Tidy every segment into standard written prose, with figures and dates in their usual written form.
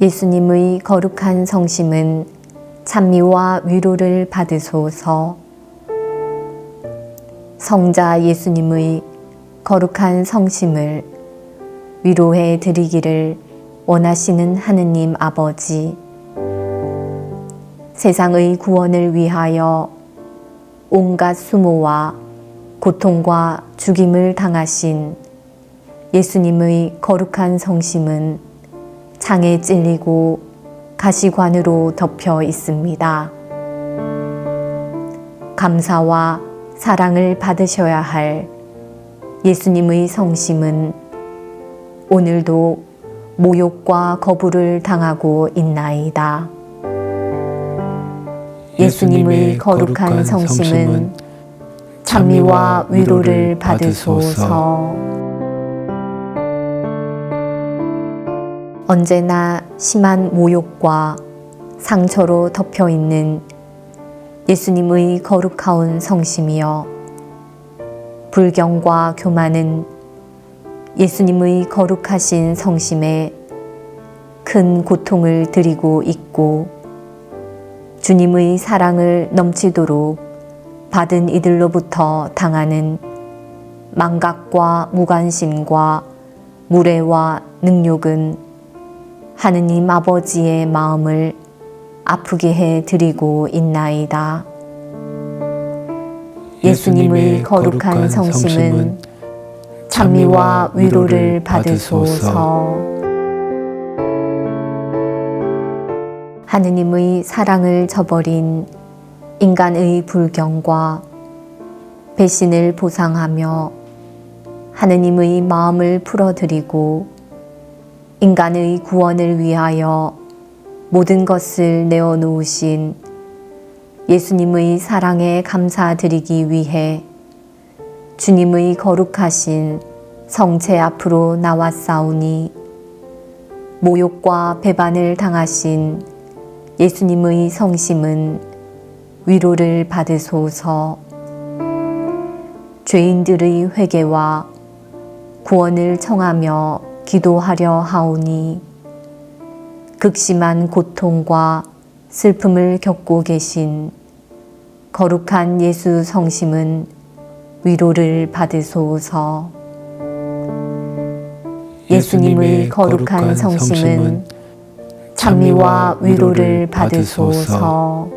예수님의 거룩한 성심은 찬미와 위로를 받으소서. 성자 예수님의 거룩한 성심을 위로해 드리기를 원하시는 하느님 아버지, 세상의 구원을 위하여 온갖 수모와 고통과 죽임을 당하신 예수님의 거룩한 성심은 창에 찔리고 가시관으로 덮여 있습니다. 감사와 사랑을 받으셔야 할 예수님의 성심은 오늘도 모욕과 거부를 당하고 있나이다. 예수님의 거룩한 성심은 찬미와 위로를 받으소서. 언제나 심한 모욕과 상처로 덮여 있는 예수님의 거룩하온 성심이여, 불경과 교만은 예수님의 거룩하신 성심에 큰 고통을 드리고 있고, 주님의 사랑을 넘치도록 받은 이들로부터 당하는 망각과 무관심과 무례와 능욕은 하느님 아버지의 마음을 아프게 해 드리고 있나이다. 예수님의 거룩한 성심은 찬미와 위로를 받으소서. 하느님의 사랑을 저버린 인간의 불경과 배신을 보상하며 하느님의 마음을 풀어드리고 인간의 구원을 위하여 모든 것을 내어놓으신 예수님의 사랑에 감사드리기 위해 주님의 거룩하신 성체 앞으로 나왔사오니, 모욕과 배반을 당하신 예수님의 성심은 위로를 받으소서. 죄인들의 회개와 구원을 청하며 기도하려 하오니, 극심한 고통과 슬픔을 겪고 계신 거룩한 예수 성심은 위로를 받으소서. 예수님의 거룩한 성심은 찬미와 위로를 받으소서.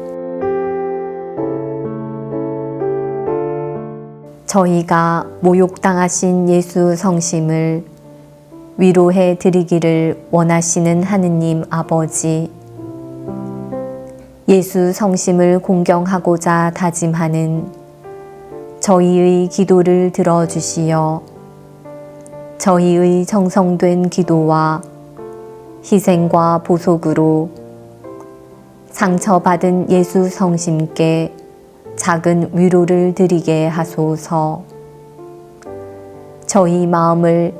저희가 모욕당하신 예수 성심을 위로해 드리기를 원하시는 하느님 아버지, 예수 성심을 공경하고자 다짐하는 저희의 기도를 들어주시어 저희의 정성된 기도와 희생과 보속으로 상처받은 예수 성심께 작은 위로를 드리게 하소서. 저희 마음을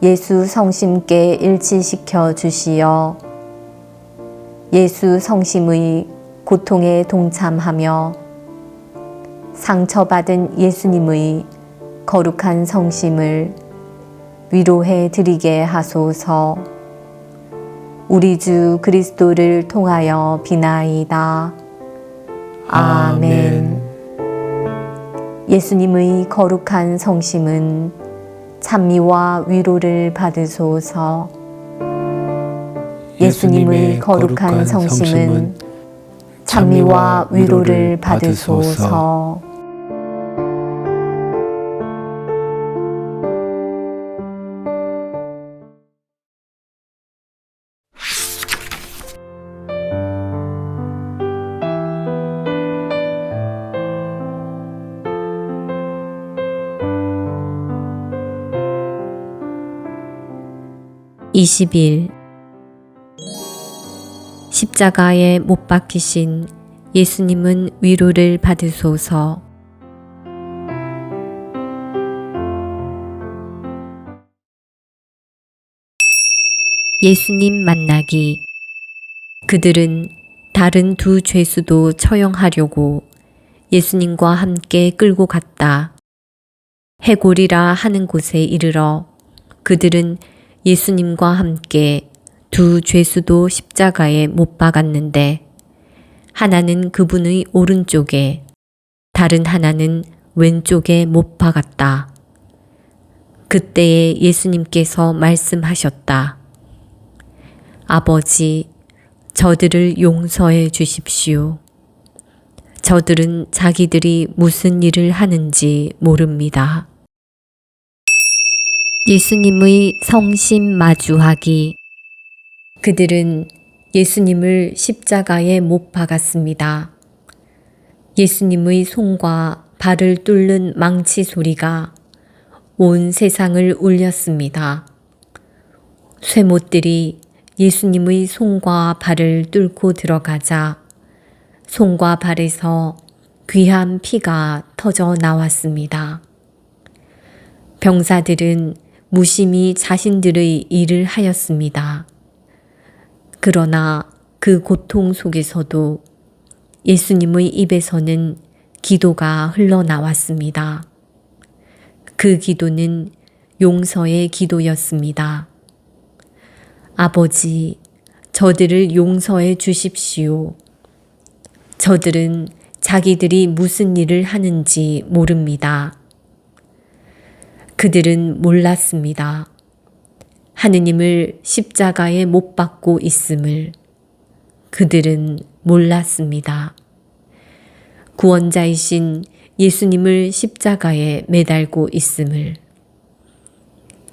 예수 성심께 일치시켜 주시어 예수 성심의 고통에 동참하며 상처받은 예수님의 거룩한 성심을 위로해 드리게 하소서. 우리 주 그리스도를 통하여 비나이다. 아멘. 예수님의 거룩한 성심은 찬미와 위로를 받으소서. 예수님의 거룩한 성심은 찬미와 위로를 받으소서. 십자가에 못 박히신 예수님은 위로를 받으소서. 예수님 만나기. 그들은 다른 두 죄수도 처형하려고 예수님과 함께 끌고 갔다. 해골이라 하는 곳에 이르러 그들은 예수님과 함께 두 죄수도 십자가에 못 박았는데 하나는 그분의 오른쪽에 다른 하나는 왼쪽에 못 박았다. 그때에 예수님께서 말씀하셨다. 아버지, 저들을 용서해 주십시오. 저들은 자기들이 무슨 일을 하는지 모릅니다. 예수님의 성심 마주하기. 그들은 예수님을 십자가에 못 박았습니다. 예수님의 손과 발을 뚫는 망치 소리가 온 세상을 울렸습니다. 쇠못들이 예수님의 손과 발을 뚫고 들어가자 손과 발에서 귀한 피가 터져 나왔습니다. 병사들은 무심히 자신들의 일을 하였습니다. 그러나 그 고통 속에서도 예수님의 입에서는 기도가 흘러나왔습니다. 그 기도는 용서의 기도였습니다. 아버지, 저들을 용서해 주십시오. 저들은 자기들이 무슨 일을 하는지 모릅니다. 그들은 몰랐습니다. 하느님을 십자가에 못 박고 있음을 그들은 몰랐습니다. 구원자이신 예수님을 십자가에 매달고 있음을,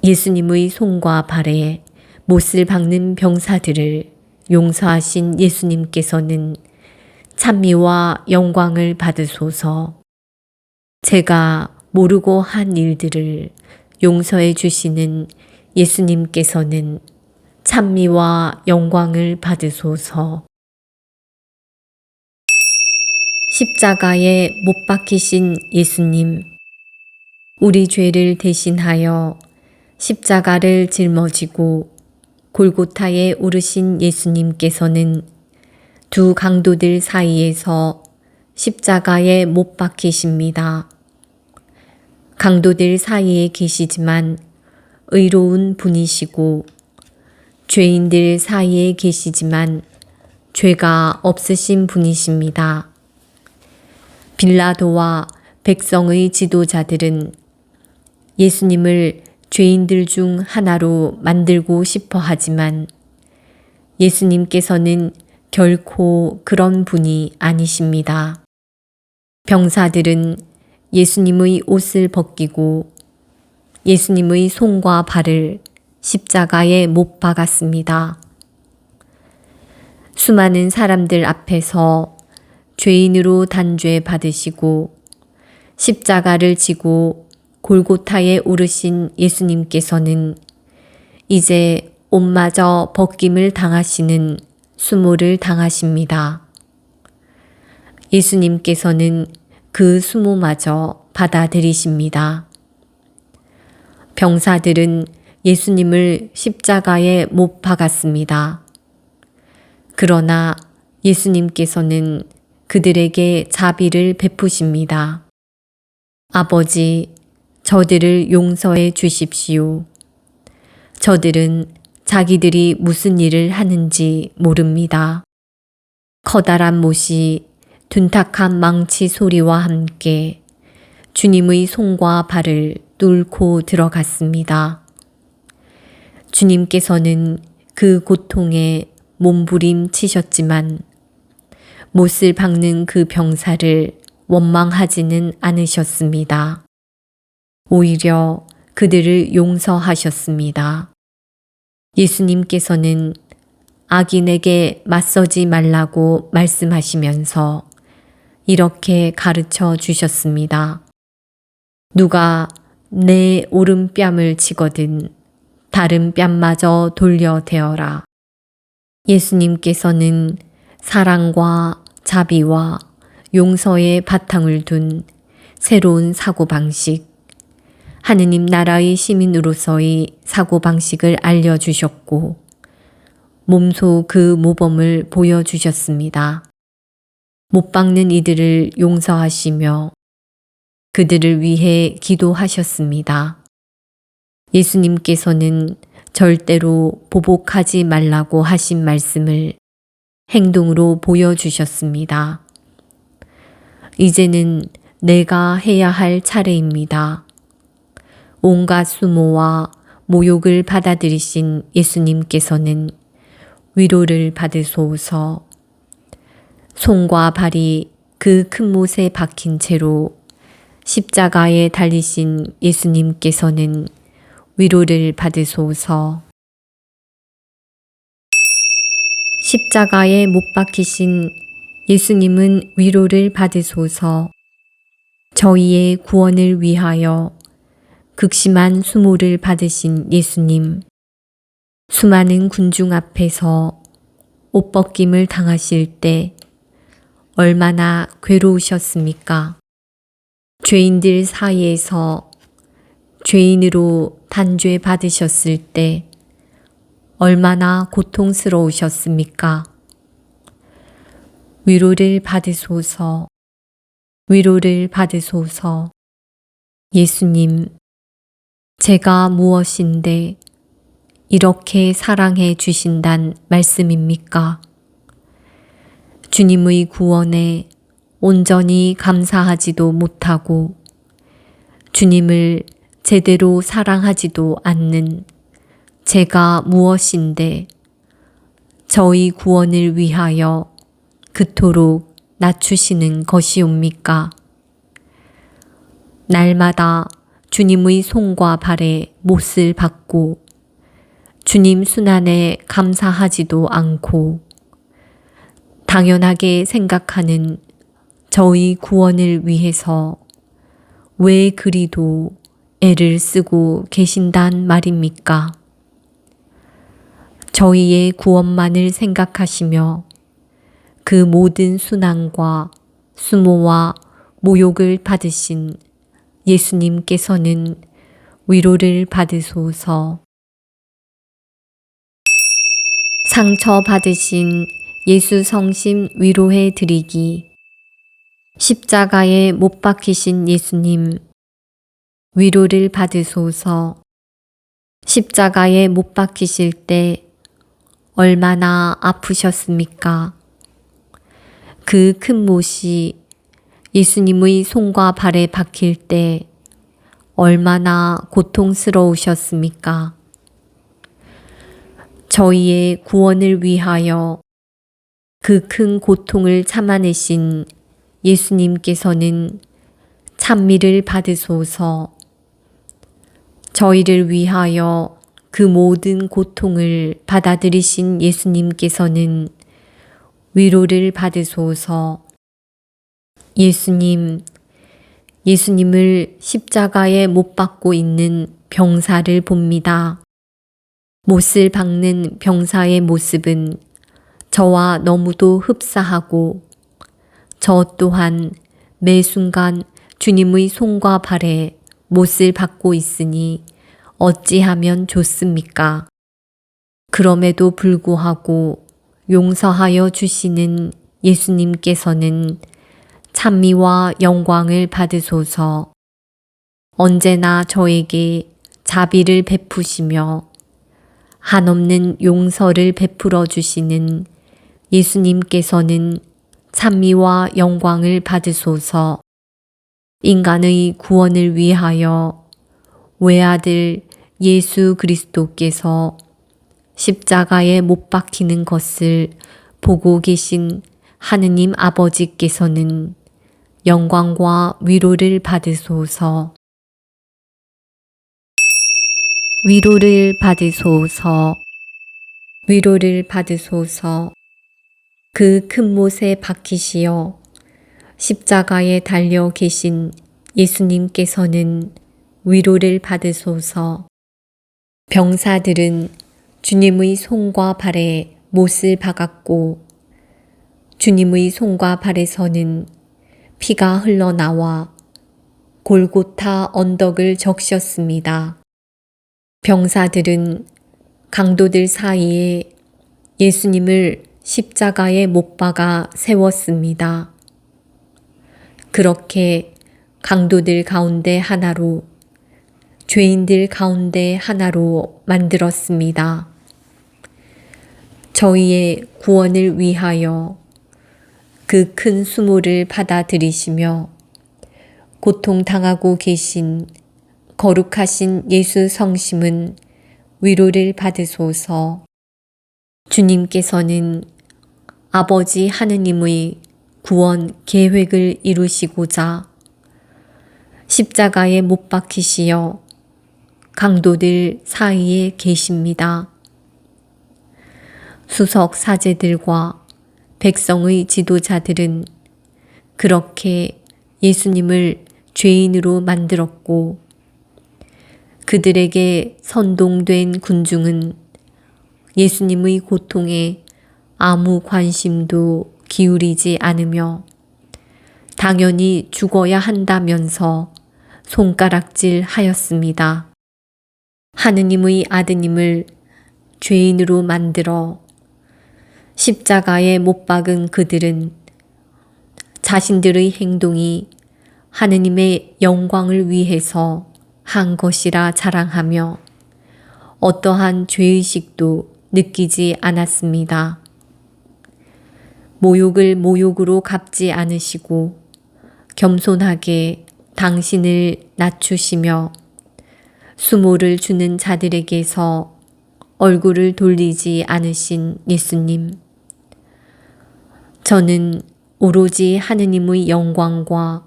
예수님의 손과 발에 못을 박는 병사들을 용서하신 예수님께서는 찬미와 영광을 받으소서. 제가 모르고 한 일들을 용서해 주시는 예수님께서는 찬미와 영광을 받으소서. 십자가에 못 박히신 예수님, 우리 죄를 대신하여 십자가를 짊어지고 골고타에 오르신 예수님께서는 두 강도들 사이에서 십자가에 못 박히십니다. 강도들 사이에 계시지만 의로운 분이시고 죄인들 사이에 계시지만 죄가 없으신 분이십니다. 빌라도와 백성의 지도자들은 예수님을 죄인들 중 하나로 만들고 싶어 하지만 예수님께서는 결코 그런 분이 아니십니다. 병사들은 예수님의 옷을 벗기고 예수님의 손과 발을 십자가에 못 박았습니다. 수많은 사람들 앞에서 죄인으로 단죄 받으시고 십자가를 지고 골고타에 오르신 예수님께서는 이제 옷마저 벗김을 당하시는 수모를 당하십니다. 예수님께서는 그 수모마저 받아들이십니다. 병사들은 예수님을 십자가에 못 박았습니다. 그러나 예수님께서는 그들에게 자비를 베푸십니다. 아버지, 저들을 용서해 주십시오. 저들은 자기들이 무슨 일을 하는지 모릅니다. 커다란 못이 둔탁한 망치 소리와 함께 주님의 손과 발을 뚫고 들어갔습니다. 주님께서는 그 고통에 몸부림치셨지만 못을 박는 그 병사를 원망하지는 않으셨습니다. 오히려 그들을 용서하셨습니다. 예수님께서는 악인에게 맞서지 말라고 말씀하시면서 이렇게 가르쳐 주셨습니다. 누가 내 오른뺨을 치거든 다른 뺨마저 돌려 대어라. 예수님께서는 사랑과 자비와 용서의 바탕을 둔 새로운 사고방식, 하느님 나라의 시민으로서의 사고방식을 알려주셨고 몸소 그 모범을 보여주셨습니다. 못 박는 이들을 용서하시며 그들을 위해 기도하셨습니다. 예수님께서는 절대로 보복하지 말라고 하신 말씀을 행동으로 보여주셨습니다. 이제는 내가 해야 할 차례입니다. 온갖 수모와 모욕을 받아들이신 예수님께서는 위로를 받으소서. 손과 발이 그 큰 못에 박힌 채로 십자가에 달리신 예수님께서는 위로를 받으소서. 십자가에 못 박히신 예수님은 위로를 받으소서. 저희의 구원을 위하여 극심한 수모를 받으신 예수님, 수많은 군중 앞에서 옷 벗김을 당하실 때 얼마나 괴로우셨습니까? 죄인들 사이에서 죄인으로 단죄 받으셨을 때 얼마나 고통스러우셨습니까? 위로를 받으소서, 위로를 받으소서. 예수님, 제가 무엇인데 이렇게 사랑해 주신단 말씀입니까? 주님의 구원에 온전히 감사하지도 못하고 주님을 제대로 사랑하지도 않는 제가 무엇인데 저희 구원을 위하여 그토록 낮추시는 것이옵니까? 날마다 주님의 손과 발에 못을 박고 주님 순환에 감사하지도 않고 당연하게 생각하는 저희 구원을 위해서 왜 그리도 애를 쓰고 계신단 말입니까? 저희의 구원만을 생각하시며 그 모든 순환과 수모와 모욕을 받으신 예수님께서는 위로를 받으소서. 상처받으신 예수 성심 위로해 드리기. 십자가에 못 박히신 예수님, 위로를 받으소서. 십자가에 못 박히실 때 얼마나 아프셨습니까? 그 큰 못이 예수님의 손과 발에 박힐 때 얼마나 고통스러우셨습니까? 저희의 구원을 위하여 그 큰 고통을 참아내신 예수님께서는 찬미를 받으소서. 저희를 위하여 그 모든 고통을 받아들이신 예수님께서는 위로를 받으소서. 예수님, 예수님을 십자가에 못 박고 있는 병사를 봅니다. 못을 박는 병사의 모습은 저와 너무도 흡사하고 저 또한 매 순간 주님의 손과 발에 못을 박고 있으니 어찌하면 좋습니까? 그럼에도 불구하고 용서하여 주시는 예수님께서는 찬미와 영광을 받으소서. 언제나 저에게 자비를 베푸시며 한없는 용서를 베풀어 주시는 예수님께서는 찬미와 영광을 받으소서. 인간의 구원을 위하여 외아들 예수 그리스도께서 십자가에 못 박히는 것을 보고 계신 하느님 아버지께서는 영광과 위로를 받으소서. 위로를 받으소서. 위로를 받으소서. 그 큰 못에 박히시어 십자가에 달려 계신 예수님께서는 위로를 받으소서. 병사들은 주님의 손과 발에 못을 박았고 주님의 손과 발에서는 피가 흘러나와 골고타 언덕을 적셨습니다. 병사들은 강도들 사이에 예수님을 십자가에 못 박아 세웠습니다. 그렇게 강도들 가운데 하나로 죄인들 가운데 하나로 만들었습니다. 저희의 구원을 위하여 그 큰 수모를 받아들이시며 고통당하고 계신 거룩하신 예수 성심은 위로를 받으소서. 주님께서는 아버지 하느님의 구원 계획을 이루시고자 십자가에 못 박히시어 강도들 사이에 계십니다. 수석 사제들과 백성의 지도자들은 그렇게 예수님을 죄인으로 만들었고 그들에게 선동된 군중은 예수님의 고통에 아무 관심도 기울이지 않으며 당연히 죽어야 한다면서 손가락질 하였습니다. 하느님의 아드님을 죄인으로 만들어 십자가에 못 박은 그들은 자신들의 행동이 하느님의 영광을 위해서 한 것이라 자랑하며 어떠한 죄의식도 느끼지 않았습니다. 모욕을 모욕으로 갚지 않으시고 겸손하게 당신을 낮추시며 수모를 주는 자들에게서 얼굴을 돌리지 않으신 예수님. 저는 오로지 하느님의 영광과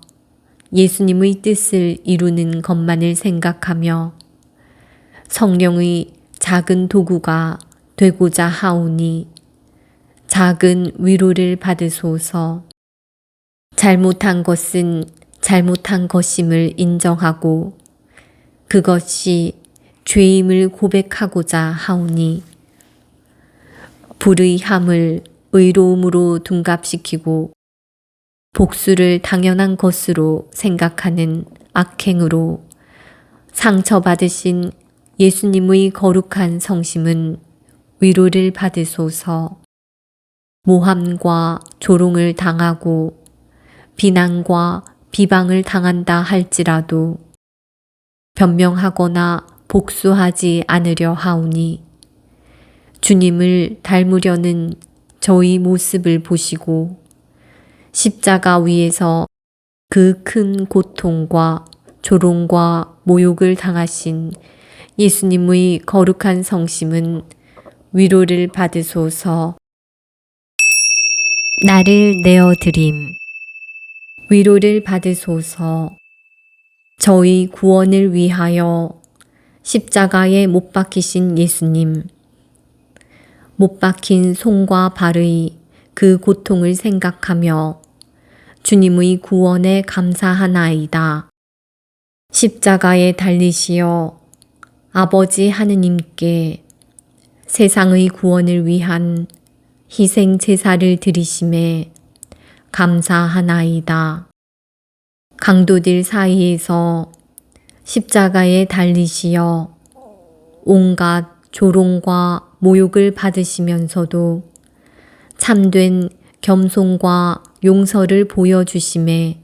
예수님의 뜻을 이루는 것만을 생각하며 성령의 작은 도구가 되고자 하오니 작은 위로를 받으소서. 잘못한 것은 잘못한 것임을 인정하고 그것이 죄임을 고백하고자 하오니 불의함을 의로움으로 둔갑시키고 복수를 당연한 것으로 생각하는 악행으로 상처받으신 예수님의 거룩한 성심은 위로를 받으소서. 모함과 조롱을 당하고 비난과 비방을 당한다 할지라도 변명하거나 복수하지 않으려 하오니 주님을 닮으려는 저희 모습을 보시고 십자가 위에서 그 큰 고통과 조롱과 모욕을 당하신 예수님의 거룩한 성심은 위로를 받으소서. 나를 내어드림. 위로를 받으소서. 저희 구원을 위하여 십자가에 못 박히신 예수님. 못 박힌 손과 발의 그 고통을 생각하며 주님의 구원에 감사하나이다. 십자가에 달리시어 아버지 하느님께 세상의 구원을 위한 희생 제사를 드리심에 감사하나이다. 강도들 사이에서 십자가에 달리시어 온갖 조롱과 모욕을 받으시면서도 참된 겸손과 용서를 보여주심에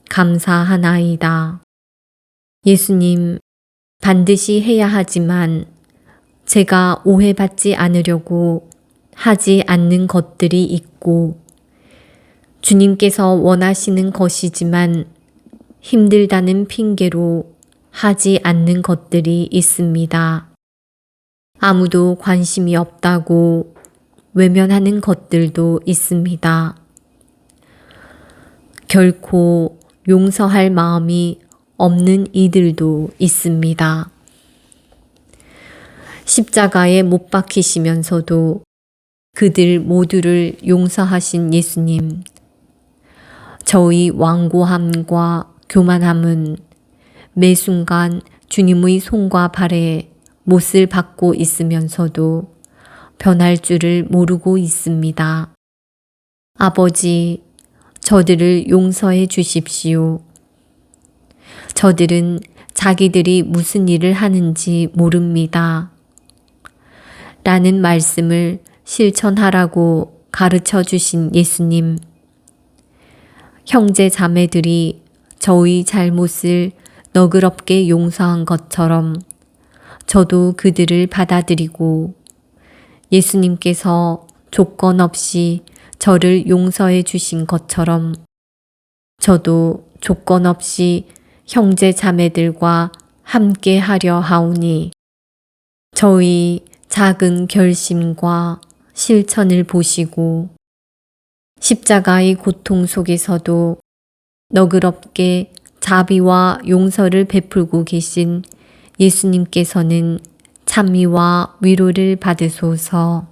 감사하나이다. 예수님, 반드시 해야 하지만 제가 오해받지 않으려고 하지 않는 것들이 있고 주님께서 원하시는 것이지만 힘들다는 핑계로 하지 않는 것들이 있습니다. 아무도 관심이 없다고 외면하는 것들도 있습니다. 결코 용서할 마음이 없는 이들도 있습니다. 십자가에 못 박히시면서도 그들 모두를 용서하신 예수님. 저희 완고함과 교만함은 매 순간 주님의 손과 발에 못을 받고 있으면서도 변할 줄을 모르고 있습니다. 아버지, 저들을 용서해 주십시오. 저들은 자기들이 무슨 일을 하는지 모릅니다. 라는 말씀을 실천하라고 가르쳐 주신 예수님. 형제 자매들이 저희 잘못을 너그럽게 용서한 것처럼 저도 그들을 받아들이고 예수님께서 조건 없이 저를 용서해 주신 것처럼 저도 조건 없이 형제 자매들과 함께 하려 하오니 저희 작은 결심과 실천을 보시고 십자가의 고통 속에서도 너그럽게 자비와 용서를 베풀고 계신 예수님께서는 찬미와 위로를 받으소서.